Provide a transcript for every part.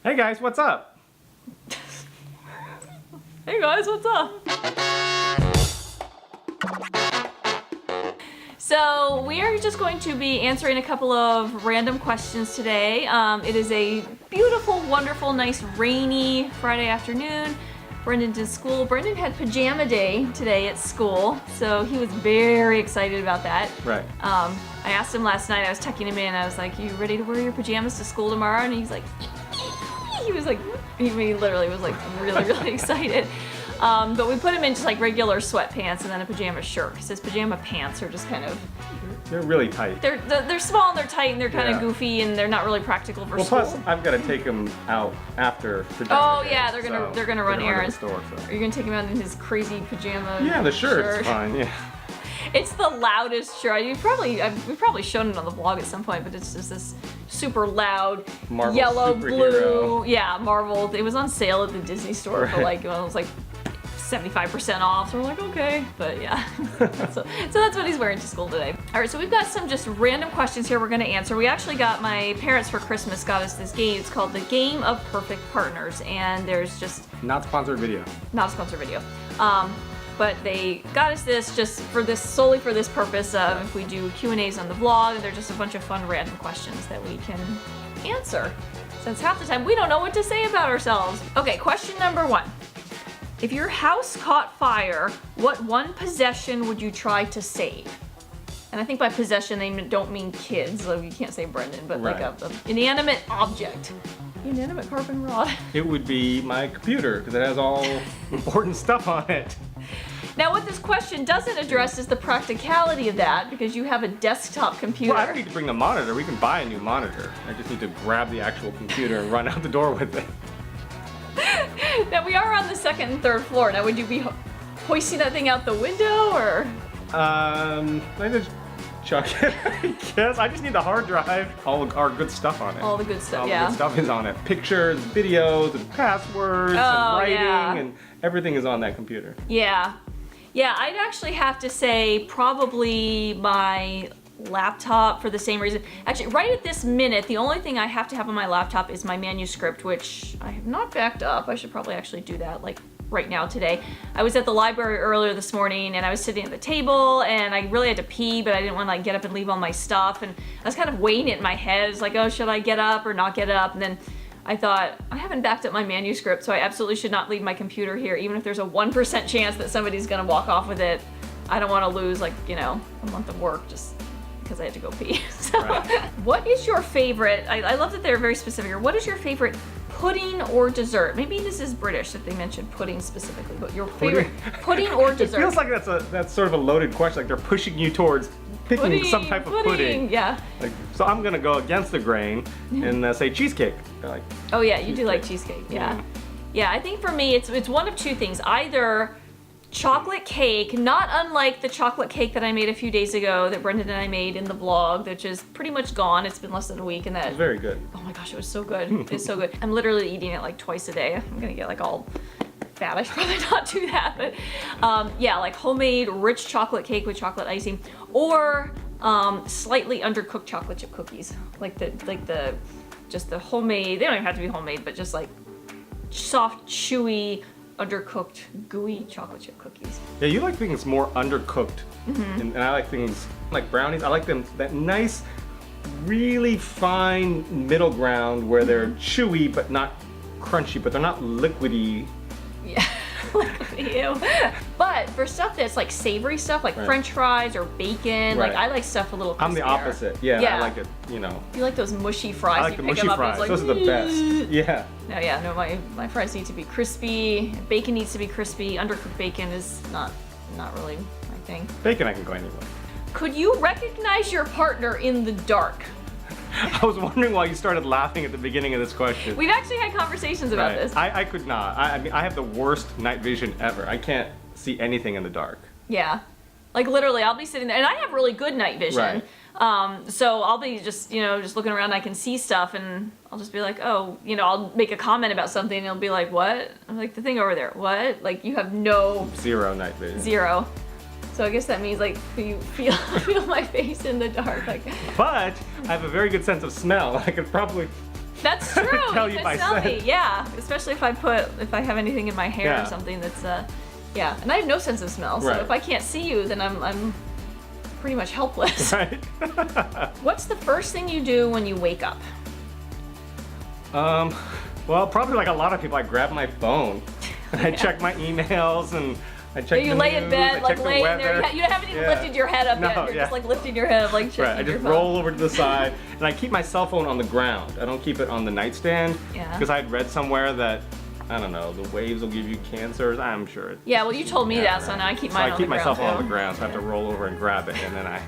Hey guys, what's up? Hey guys, what's up? So we are just going to be answering a couple of random questions today. It is a beautiful, wonderful, nice, rainy Friday afternoon. Brendan did school. Brendan had pajama day today at school, so he was very excited about that. Right. I asked him last night, I was tucking him in, I was like, you ready to wear your pajamas to school tomorrow? And he's like, he literally was like really excited. But we put him in just like regular sweatpants and then a pajama shirt, because his pajama pants are just kind of... They're really tight. They're small and they're tight and they're kind of goofy and they're not really practical for school. Well, plus I've got to take him out after pajama day, yeah, they're gonna run errands. Store, so. Are you gonna take him out in his crazy pajama? Yeah, the shirt's fine. Yeah. It's the loudest shirt. We've probably shown it on the vlog at some point, but it's just this super loud Marvel yellow, superhero. blue. Yeah, Marvel. It was on sale at the Disney store for like, it was like 75% off, so we're like, okay, but yeah. so that's what he's wearing to school today. All right, so we've got some just random questions here we're gonna answer. We actually got, my parents for Christmas got us this game. It's called the Game of Perfect Partners, and there's just... Not sponsored video. Not a sponsored video. But they got us this just for this, solely for this purpose of if we do Q&As on the vlog, they're just a bunch of fun random questions that we can answer. Since half the time we don't know what to say about ourselves. Okay, question number 1. If your house caught fire, what one possession would you try to save? And I think by possession they don't mean kids, like you can't say Brendan, but like an inanimate object. Inanimate carbon rod. It would be my computer, because it has all important stuff on it. Now what this question doesn't address is the practicality of that, because you have a desktop computer. Well, I don't need to bring the monitor. We can buy a new monitor. I just need to grab the actual computer and run out the door with it. Now we are on the 2nd and 3rd floor. Now would you be hoisting that thing out the window, or? I just chuck it, I guess. I just need the hard drive. All our good stuff on it. All the good stuff, all yeah. All the good stuff is on it. Pictures, videos, and passwords, and writing, and everything is on that computer. Yeah. Yeah, I'd actually have to say probably my laptop for the same reason. Actually, right at this minute, the only thing I have to have on my laptop is my manuscript, which I have not backed up. I should probably actually do that like right now today. I was at the library earlier this morning and I was sitting at the table and I really had to pee, but I didn't want to like get up and leave all my stuff, and I was kind of weighing it in my head. It's like, oh, should I get up or not get up? And then I thought, I haven't backed up my manuscript, so I absolutely should not leave my computer here, even if there's a 1% chance that somebody's gonna walk off with it. I don't want to lose, like, you know, a month of work just because I had to go pee. So, what is your favorite, I love that they're very specific here, what is your favorite pudding or dessert? Maybe this is British that they mentioned pudding specifically, but your favorite pudding or dessert? It feels like that's sort of a loaded question, like they're pushing you towards picking some type of pudding. Yeah. Like, so I'm gonna go against the grain and say cheesecake. Like, oh yeah, you do like cheesecake. Yeah. Yeah, I think for me it's one of two things. Either chocolate cake, not unlike the chocolate cake that I made a few days ago that Brendan and I made in the vlog, which is pretty much gone. It's been less than a week, and that it's very good. Oh my gosh, it was so good. It's so good. I'm literally eating it like twice a day. I'm gonna get like all fat. I should probably not do that, but yeah, like homemade rich chocolate cake with chocolate icing, or slightly undercooked chocolate chip cookies, like the just the homemade. They don't even have to be homemade, but just like soft, chewy, undercooked, gooey chocolate chip cookies. Yeah, you like things more undercooked, and I like things like brownies. I like them that nice, really fine middle ground where they're chewy but not crunchy, but they're not liquidy. Yeah. Ew. But for stuff that's like savory stuff, like French fries or bacon, like I like stuff a little crispier. I'm the opposite. Yeah, I like it, you know. You like those mushy fries. I like the mushy fries. Like, those are the best. Yeah. No, my fries need to be crispy. Bacon needs to be crispy. Undercooked bacon is not really my thing. Bacon I can go anywhere. Could you recognize your partner in the dark? I was wondering why you started laughing at the beginning of this question. We've actually had conversations about this. I could not. I mean, I have the worst night vision ever. I can't see anything in the dark. Yeah. Like literally, I'll be sitting there, and I have really good night vision. So I'll be just, you know, just looking around, and I can see stuff, and I'll just be like, oh, you know, I'll make a comment about something, and it'll be like, what? I'm like, the thing over there, what? Like, you have no... Zero night vision. Zero. So I guess that means like you feel my face in the dark. Like. But I have a very good sense of smell. I could probably That's true. Tell you can by tell me. scent. Yeah, especially if I have anything in my hair Yeah. or something that's yeah. And I have no sense of smell, so Right. if I can't see you, then I'm pretty much helpless. Right? What's the first thing you do when you wake up? Well, probably like a lot of people, I grab my phone and I check my emails and I check You the lay in news, bed, I like check the laying weather. there. You haven't even lifted your head up yet. No, You're yeah. just like lifting your head up, like checking Right, I your just phone. roll over to the side and I keep my cell phone on the ground. I don't keep it on the nightstand Yeah. because I had read somewhere that, I don't know, the waves will give you cancers. I'm sure. Yeah, well, you told me that, so right. now I keep So mine I on keep the my cell ground, phone on too. the ground, so I have to roll over and grab it and then I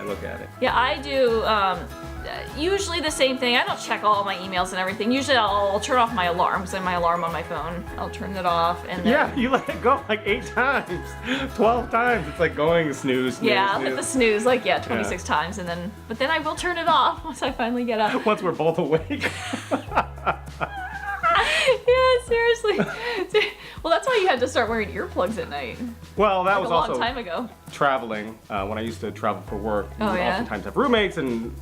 look at it. Yeah, I do usually the same thing. I don't check all my emails and everything. Usually I'll turn off my alarm, because I have my alarm on my phone. I'll turn it off and then... Yeah, you let it go like 8 times, 12 times. It's like going snooze, snooze, Yeah, I'll hit the snooze like, 26 Yeah. times, and then... But then I will turn it off once I finally get up. Once we're both awake. Yeah, seriously. Well, that's why you had to start wearing earplugs at night. Well, that Like was a long also time ago. traveling. When I used to travel for work, you Oh, would yeah? oftentimes have roommates, and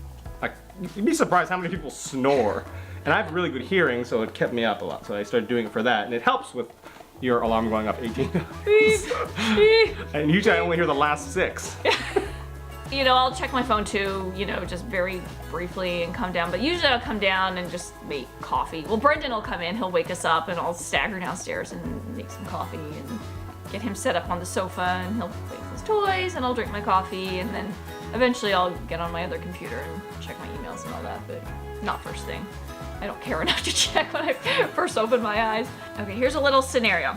like you'd be surprised how many people snore. And I have really good hearing, so it kept me up a lot. So I started doing it for that, and it helps with your alarm going up 18 times. Beep, beep. And usually I only hear the last 6. You know, I'll check my phone too, you know, just very briefly and come down. But usually I'll come down and just make coffee. Well, Brendan will come in, he'll wake us up, and I'll stagger downstairs and make some coffee and get him set up on the sofa, and he'll play with his toys, and I'll drink my coffee, and then eventually I'll get on my other computer and check my emails and all that, but not first thing. I don't care enough to check when I first open my eyes. Okay, here's a little scenario.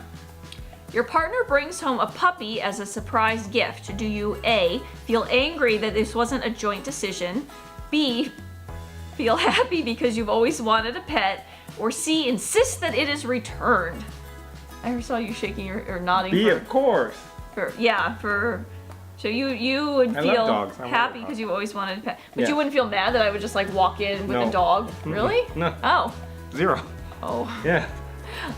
Your partner brings home a puppy as a surprise gift. Do you A, feel angry that this wasn't a joint decision, B, feel happy because you've always wanted a pet, or C, insist that it is returned? I saw you shaking or nodding. B, of course. So you would I love feel dogs. I want happy a dog. because you always wanted a pet. But Yeah. you wouldn't feel mad that I would just like walk in with No. a dog? Really? No. Oh. 0. Oh. Yeah.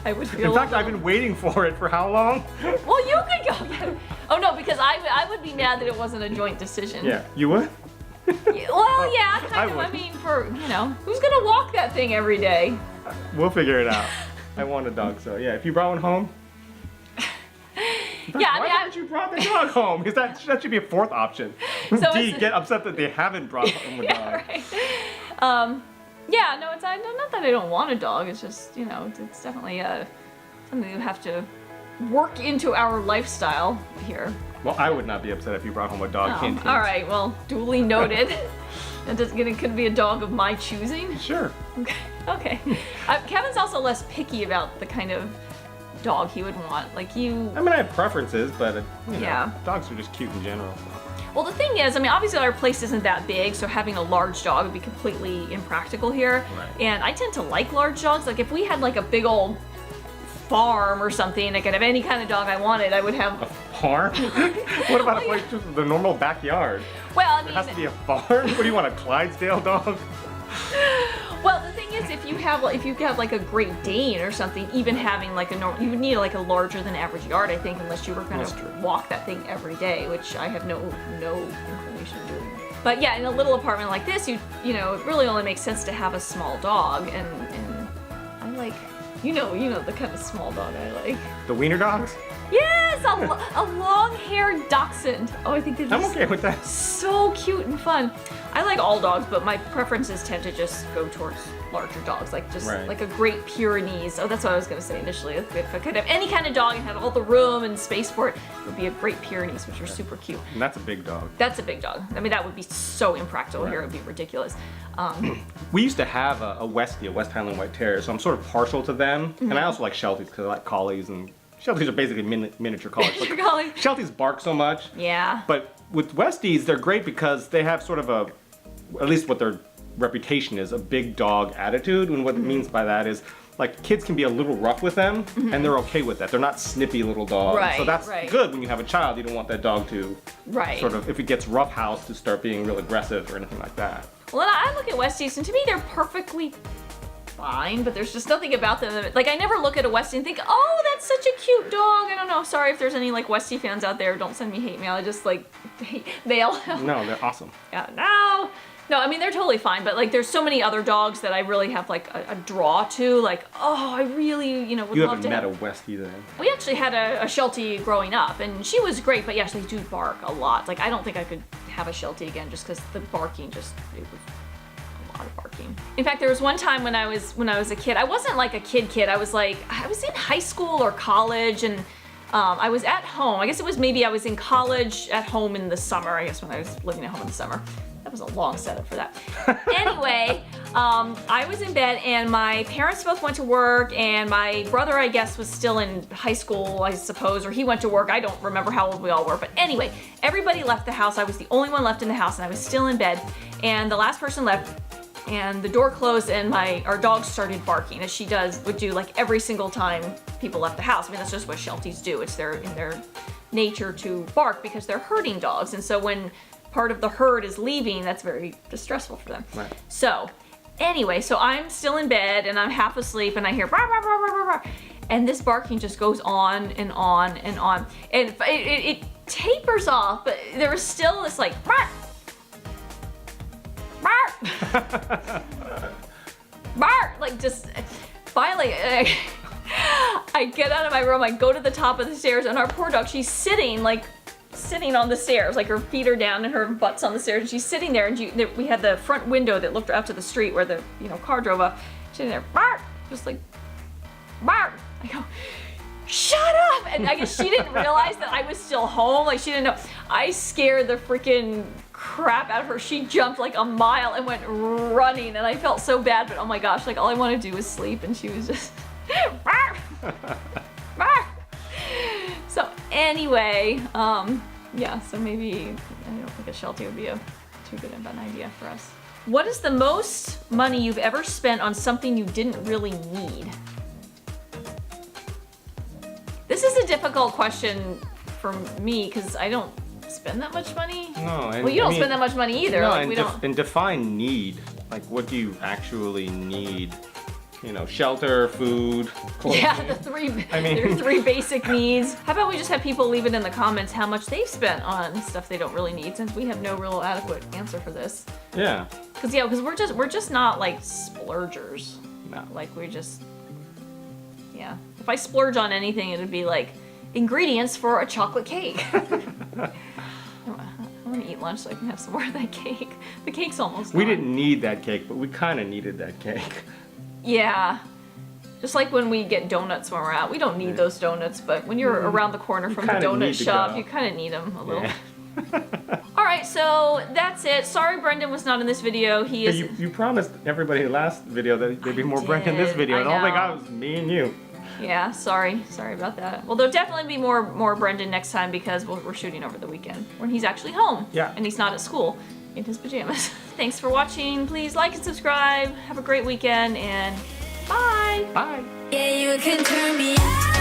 I would feel In fact, a I've little- been waiting for it for how long? Well, you could go get it. Oh no, because I would be mad that it wasn't a joint decision. Yeah. You would? Well, yeah, kind of. I would. mean, for, you know, who's gonna walk that thing every day? We'll figure it out. I want a dog, so yeah. If you brought one home. Yeah, I Why mean, haven't you brought the dog home? Because that should be a 4th option. So D, it's- get upset that they haven't brought home a dog. yeah, right. Yeah, no, it's not that I don't want a dog. It's just, you know, it's definitely something you have to work into our lifestyle here. Well, I would not be upset if you brought home a dog. Oh, Hint, hint. all right, well, duly noted. It could be a dog of my choosing. Sure. Okay. Kevin's also less picky about the kind of dog he would want. Like you. I mean, I have preferences, but you know, Yeah. dogs are just cute in general. So. Well, the thing is, I mean, obviously our place isn't that big, so having a large dog would be completely impractical here. Right. And I tend to like large dogs. Like if we had like a big old farm or something, I could have any kind of dog I wanted, I would have. A farm? What about a place just the normal backyard? Well, I It has to mean, be a farm? What do you want, a Clydesdale dog? well, the thing is, if you have like a Great Dane or something, even having like a normal, you would need like a larger than average yard, I think, unless you were going That's true. to walk that thing every day, which I have no inclination of doing. But yeah, in a little apartment like this, you know, it really only makes sense to have a small dog, and I like, you know the kind of small dog I like. The wiener dogs? Yes, a long-haired dachshund. Oh, I think they're I'm okay with that. so cute and fun. I like all dogs, but my preferences tend to just go towards larger dogs, like just Right. like a Great Pyrenees. Oh, that's what I was gonna say initially. If I could have any kind of dog and had all the room and space for it, it would be a Great Pyrenees, which are super cute. And that's a big dog. That's a big dog. I mean, that would be so impractical here. Right. It would be ridiculous. We used to have a Westie, a West Highland White Terrier, so I'm sort of partial to them. And I Mm-hmm. also like Shelties because I like collies, and Shelties are basically miniature collies. But Miniature collie. Shelties bark so much. Yeah. But with Westies, they're great because they have sort of at least what their reputation is, a big dog attitude. And what it means by that is, like, kids can be a little rough with them, and they're okay with that. They're not snippy little dogs. Right, So that's right. good when you have a child. You don't want that dog to Right. sort of, if it gets roughhoused, to start being real aggressive or anything like that. Well, I look at Westies, and to me, they're perfectly fine, but there's just nothing about them that, like, I never look at a Westie and think, oh, that's such a cute dog. I don't know. Sorry if there's any, like, Westie fans out there. Don't send me hate mail. I just, like, hate mail. No, they're awesome. Yeah, now, No, I mean, they're totally fine, but like there's so many other dogs that I really have like a draw to, like, oh, I really, you know, would You love to haven't have. met a Westie then. We actually had a Sheltie growing up, and she was great, but yes, they do bark a lot. Like, I don't think I could have a Sheltie again just because the barking it was a lot of barking. In fact, there was one time when I was a kid, I wasn't like a kid, I was in high school or college, and I was at home. I guess it was maybe I was in college at home in the summer, I guess when I was living at home in the summer. That was a long setup for that. Anyway, I was in bed and my parents both went to work and my brother, I guess, was still in high school, I suppose, or he went to work. I don't remember how old we all were. But anyway, everybody left the house. I was the only one left in the house and I was still in bed. And the last person left and the door closed and our dog started barking, as she would do like every single time people left the house. I mean, that's just what Shelties do. It's in their nature to bark because they're herding dogs. And so when part of the herd is leaving, that's very distressful for them. Right. So anyway, so I'm still in bed and I'm half asleep and I hear bark, bark, bark, bark, bark, and this barking just goes on and on and on. And it tapers off, but there was still this like bark, bark, bark, like just finally I get out of my room, I go to the top of the stairs, and our poor dog, she's sitting on the stairs, like her feet are down and her butt's on the stairs, and she's sitting there, and we had the front window that looked out to the street where the car drove up. She's sitting there, bark, just like bark. I go, shut up! And I guess she didn't realize that I was still home. Like, she didn't know. I scared the freaking crap out of her. She jumped like a mile and went running, and I felt so bad, but oh my gosh, like all I wanted to do was sleep, and she was just bark, bark. So anyway, yeah, so maybe I don't think a Sheltie would be too good of an idea for us. What is the most money you've ever spent on something you didn't really need? This is a difficult question for me because I don't spend that much money. No, and well, you don't spend that much money either. No, like, and, we don't. and define need. Like, what do you actually need? You know, shelter, food, clothing. Yeah, there are three basic needs. How about we just have people leave it in the comments how much they've spent on stuff they don't really need, since we have no real adequate answer for this. Yeah. Because we're just not like splurgers. No. Like yeah. If I splurge on anything, it'd be like ingredients for a chocolate cake. I want to eat lunch so I can have some more of that cake. The cake's almost gone. We didn't need that cake, but we kind of needed that cake. Yeah. Just like when we get donuts when we're out. We don't need those donuts, but when you're around the corner from the donut shop, you kind of need them a little. Yeah. Alright, so that's it. Sorry Brendan was not in this video. He is... You promised everybody in the last video that there'd be more Brendan in this video, and all they got was me and you. Yeah, sorry about that. Well, there'll definitely be more Brendan next time because we're shooting over the weekend when he's actually home. Yeah. And he's not at school in his pajamas. Thanks for watching. Please like and subscribe. Have a great weekend and bye. Bye. Yeah, you can turn me on.